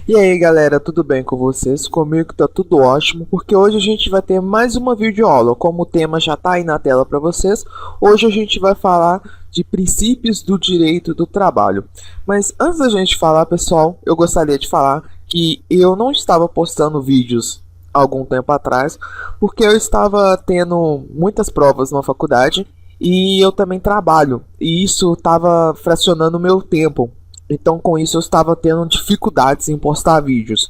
E aí galera, tudo bem com vocês? Comigo tá tudo ótimo, porque hoje a gente vai ter mais uma videoaula. Como o tema já tá aí na tela para vocês, hoje a gente vai falar de princípios do direito do trabalho. Mas antes da gente falar, pessoal, eu gostaria de falar que eu não estava postando vídeos há algum tempo atrás, porque eu estava tendo muitas provas na faculdade e eu também trabalho, e isso estava fracionando o meu tempo. Então com isso eu estava tendo dificuldades em postar vídeos.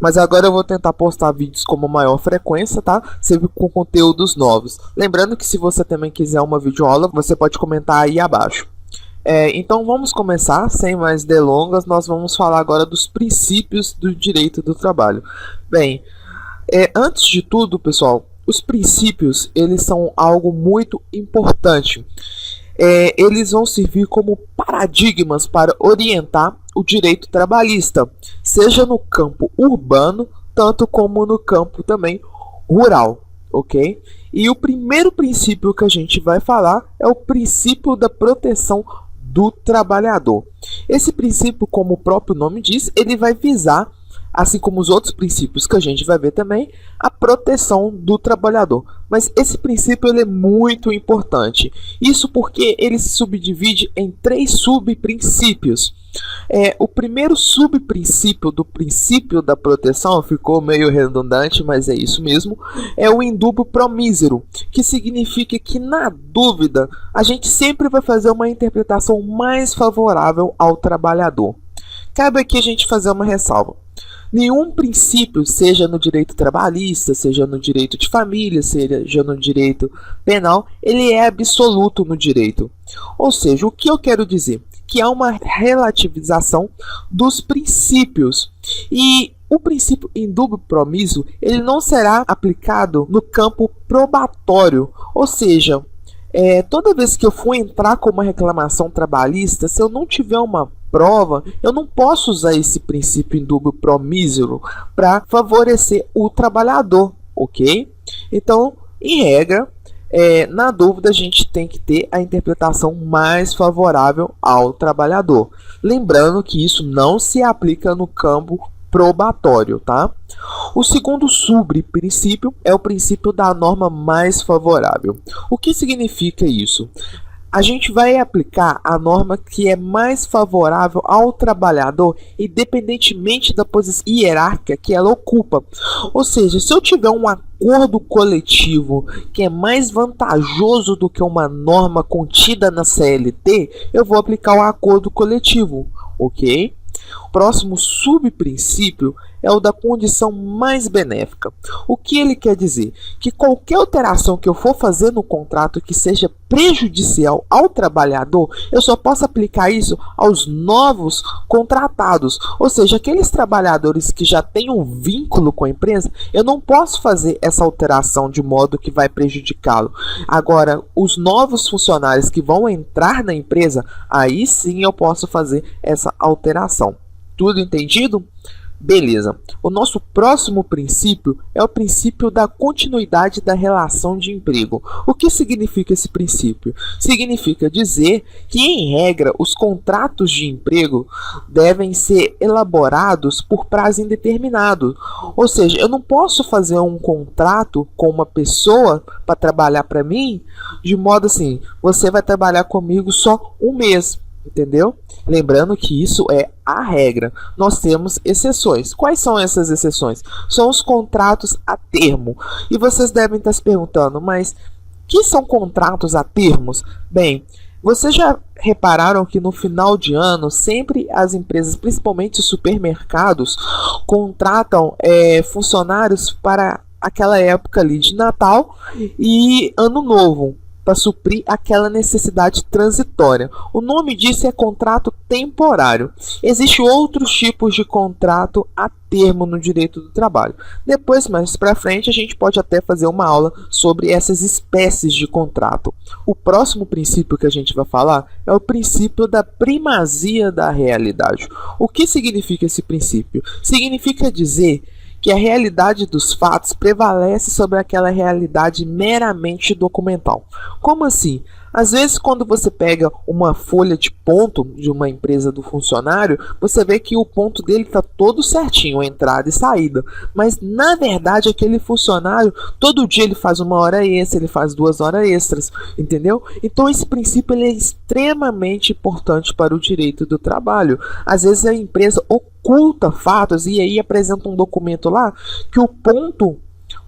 Mas agora eu vou tentar postar vídeos com uma maior frequência, tá? Sempre com conteúdos novos. Lembrando que se você também quiser uma videoaula, você pode comentar aí abaixo. Então vamos começar, sem mais delongas, nós vamos falar agora dos princípios do direito do trabalho. Bem, antes de tudo, pessoal, os princípios, eles são algo muito importante. Eles vão servir como paradigmas para orientar o direito trabalhista, seja no campo urbano, tanto como no campo também rural, ok? E o primeiro princípio que a gente vai falar é o princípio da proteção do trabalhador. Esse princípio, como o próprio nome diz, ele vai visar, assim como os outros princípios que a gente vai ver também, a proteção do trabalhador. Mas esse princípio ele é muito importante. Isso porque ele se subdivide em 3 subprincípios. O primeiro subprincípio do princípio da proteção, ficou meio redundante, mas é isso mesmo, é o indubio pro misero, que significa que, na dúvida, a gente sempre vai fazer uma interpretação mais favorável ao trabalhador. Cabe aqui a gente fazer uma ressalva. Nenhum princípio, seja no direito trabalhista, seja no direito de família, seja no direito penal, ele é absoluto no direito. Ou seja, o que eu quero dizer? Que há uma relativização dos princípios. E o princípio indubio pro misero, ele não será aplicado no campo probatório. Ou seja, toda vez que eu for entrar com uma reclamação trabalhista, se eu não tiver uma prova, eu não posso usar esse princípio indubio pro misero para favorecer o trabalhador, ok? Então, em regra, na dúvida, a gente tem que ter a interpretação mais favorável ao trabalhador. Lembrando que isso não se aplica no campo probatório, tá? O segundo subprincípio é o princípio da norma mais favorável. O que significa isso? A gente vai aplicar a norma que é mais favorável ao trabalhador, independentemente da posição hierárquica que ela ocupa. Ou seja, se eu tiver um acordo coletivo que é mais vantajoso do que uma norma contida na CLT, eu vou aplicar o acordo coletivo, ok? O próximo subprincípio é o da condição mais benéfica. O que ele quer dizer? Que qualquer alteração que eu for fazer no contrato que seja prejudicial ao trabalhador, eu só posso aplicar isso aos novos contratados. Ou seja, aqueles trabalhadores que já têm um vínculo com a empresa, eu não posso fazer essa alteração de modo que vai prejudicá-lo. Agora, os novos funcionários que vão entrar na empresa, aí sim eu posso fazer essa alteração. Tudo entendido? Beleza. O nosso próximo princípio é o princípio da continuidade da relação de emprego. O que significa esse princípio? Significa dizer que, em regra, os contratos de emprego devem ser elaborados por prazo indeterminado. Ou seja, eu não posso fazer um contrato com uma pessoa para trabalhar para mim de modo assim, você vai trabalhar comigo só um mês. Entendeu? Lembrando que isso é a regra. Nós temos exceções. Quais são essas exceções? São os contratos a termo. E vocês devem estar se perguntando, mas que são contratos a termos? Bem, vocês já repararam que no final de ano, sempre as empresas, principalmente os supermercados, contratam funcionários para aquela época ali de Natal e Ano Novo, para suprir aquela necessidade transitória. O nome disso é contrato temporário. Existem outros tipos de contrato a termo no direito do trabalho. Depois, mais para frente, a gente pode até fazer uma aula sobre essas espécies de contrato. O próximo princípio que a gente vai falar é o princípio da primazia da realidade. O que significa esse princípio? Significa dizer que a realidade dos fatos prevalece sobre aquela realidade meramente documental. Como assim? Às vezes, quando você pega uma folha de ponto de uma empresa do funcionário, você vê que o ponto dele está todo certinho, entrada e saída. Mas, na verdade, aquele funcionário, todo dia ele faz 1 hora extra, ele faz 2 horas extras, entendeu? Então, esse princípio ele é extremamente importante para o direito do trabalho. Às vezes, a empresa oculta fatos e aí apresenta um documento lá que o ponto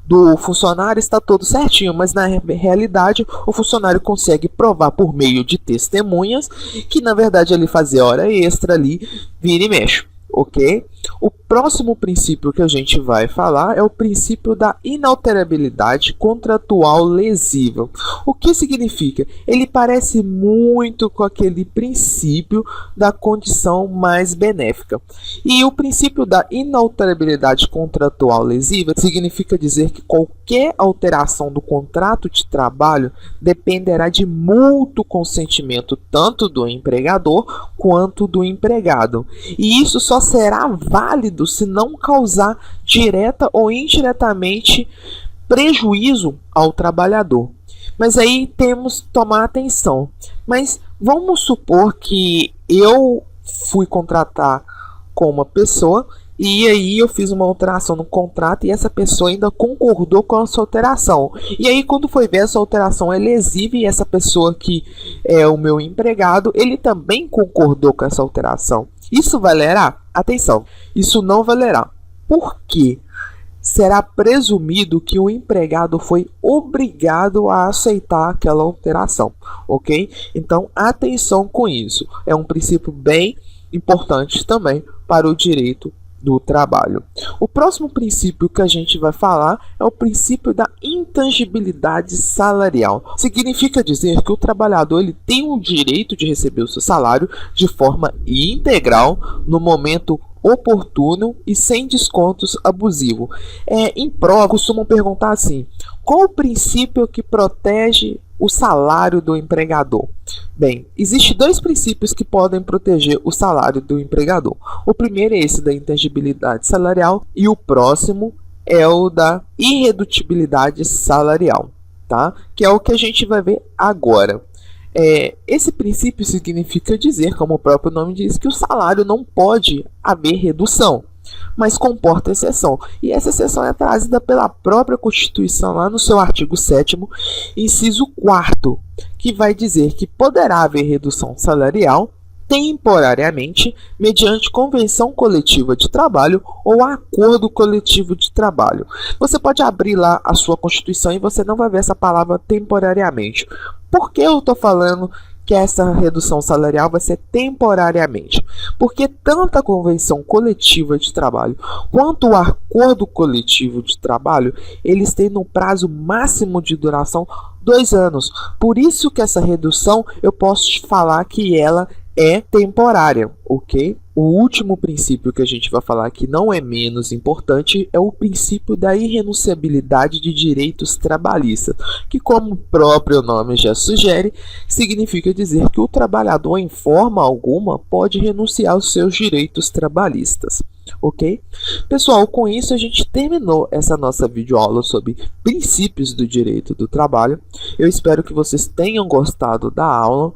do funcionário está todo certinho, mas na realidade o funcionário consegue provar por meio de testemunhas que na verdade ele fazia hora extra ali, vira e mexe, ok? O próximo princípio que a gente vai falar é o princípio da inalterabilidade contratual lesiva. O que significa? Ele parece muito com aquele princípio da condição mais benéfica. E o princípio da inalterabilidade contratual lesiva significa dizer que qualquer alteração do contrato de trabalho dependerá de mútuo consentimento tanto do empregador quanto do empregado. E isso só será válido se não causar direta ou indiretamente prejuízo ao trabalhador. Mas aí temos que tomar atenção. Mas vamos supor que eu fui contratar com uma pessoa e aí eu fiz uma alteração no contrato e essa pessoa ainda concordou com essa alteração. E aí quando foi ver, essa alteração é lesiva e essa pessoa que é o meu empregado, ele também concordou com essa alteração. Isso valerá? Atenção, isso não valerá. Por quê? Será presumido que o empregado foi obrigado a aceitar aquela alteração, ok? Então, atenção com isso. É um princípio bem importante também para o direito do trabalho. O próximo princípio que a gente vai falar é o princípio da intangibilidade salarial. Significa dizer que o trabalhador ele tem o direito de receber o seu salário de forma integral no momento oportuno e sem descontos abusivos. Em prova, costumam perguntar assim: qual o princípio que protege o salário do empregador? Bem, existem 2 princípios que podem proteger o salário do empregador. O primeiro é esse da intangibilidade salarial e o próximo é o da irredutibilidade salarial, tá? Que é o que a gente vai ver agora. Esse princípio significa dizer, como o próprio nome diz, que o salário não pode haver redução, mas comporta exceção. E essa exceção é trazida pela própria Constituição, lá no seu artigo 7º, inciso 4º, que vai dizer que poderá haver redução salarial temporariamente mediante convenção coletiva de trabalho ou acordo coletivo de trabalho. Você pode abrir lá a sua Constituição e você não vai ver essa palavra temporariamente. Por que eu estou falando que essa redução salarial vai ser temporariamente? Porque tanto a convenção coletiva de trabalho quanto o acordo coletivo de trabalho, eles têm no prazo máximo de duração 2 anos. Por isso que essa redução eu posso te falar que ela é temporária, ok? O último princípio que a gente vai falar, que não é menos importante, é o princípio da irrenunciabilidade de direitos trabalhistas, que, como o próprio nome já sugere, significa dizer que o trabalhador, em forma alguma, pode renunciar aos seus direitos trabalhistas. Ok? Pessoal, com isso a gente terminou essa nossa videoaula sobre princípios do direito do trabalho. Eu espero que vocês tenham gostado da aula.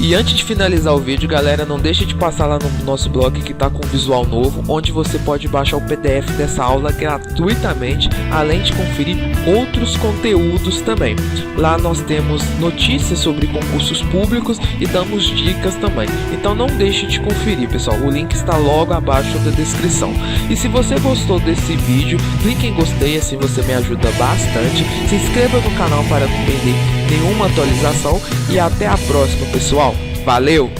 E antes de finalizar o vídeo, galera, não deixe de passar lá no nosso blog que está com visual novo, onde você pode baixar o PDF dessa aula gratuitamente, além de conferir outros conteúdos também. Lá nós temos notícias sobre concursos públicos e damos dicas também. Então não deixe de conferir, pessoal. O link está logo abaixo da descrição. E se você gostou desse vídeo, clique em gostei, assim você me ajuda bastante. Se inscreva no canal para não perder nenhuma atualização e até a próxima, pessoal. Valeu!